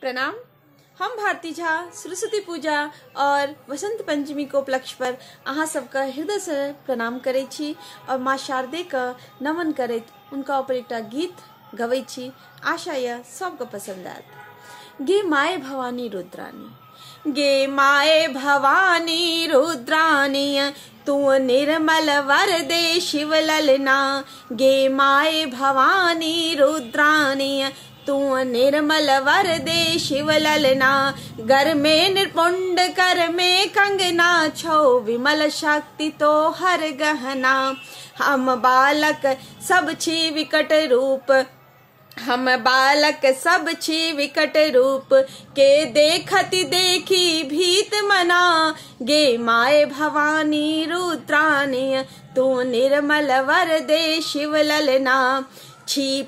प्रणाम। हम भारती झा सरस्वती पूजा और वसंत पंचमी को उपलक्ष्य पर अहाँ सबका हृदय से प्रणाम करे छी और माँ शारदे का नमन करैत उनका ऊपर एक गीत गवै छी। आशा यह सबको पसंद आयत। गे माए भवानी रुद्रानी, गे माए भवानी रुद्रानी, तू निर्मल वर दे शिव ललना। गे माए भवानी रुद्रानी, तू निर्मल वर दे शिव ललना। घर में निपुंड कर में कंगना, छो विमल शक्ति तो हर गहना। हम बालक सब छी विकट रूप, हम बालक सब छी विकट रूप, के देखती देखी भीत मना। गे माए भवानी रुद्रानी, तू निर्मल वर दे शिव ललना। छी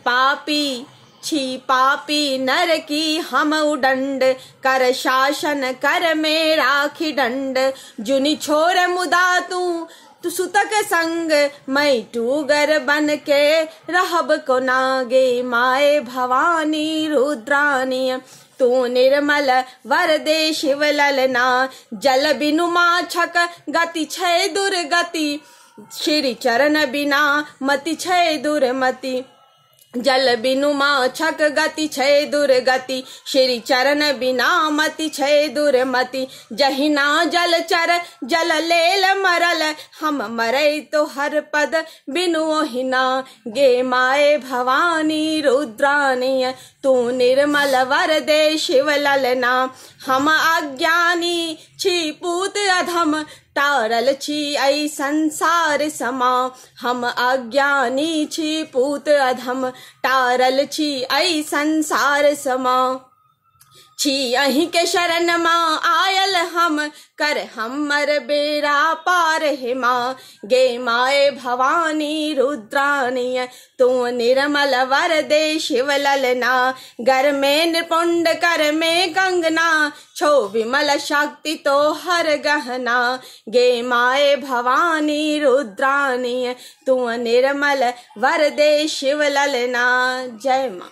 पापी नर की हम उडंड, कर शासन कर में राखी दंड। जुनि छोर मुदा तू सुतक संग, मैं टूगर बन के रहब कोना। गे माए भवानी रुद्रानी, तू निर्मल वर दे शिव ललना। जल बिनु माछक गति छै दुर्गति, श्री चरण बिना मति छै दुर्मति। जल बिनु माछक गति छै दुर्गति, श्री चरण बिना मति छै दुर्मति। जहिना जल चर जल लेल मरल, हम मरै तो हर पद बिनु ओहिना। गे माए भवानी रुद्रानी, तू निर्मल वर दे शिव ललना। हम अज्ञानी छी पूत अधम, तारल छी ऐ संसार समा। हम अज्ञानी छी पूत अधम, तारल छी ऐ संसार समा। छी अहीं के शरण माँ आयल हम, कर हमर बेड़ा पार हे माँ। गे माए भवानी रुद्रानी, तू निर्मल वर दे शिव ललना। घर में निपुंड कर में कंगना, छो विमल शक्ति तो हर गहना। गे माए भवानी रुद्रानी, तू निर्मल वर दे शिव ललना। जय माँ।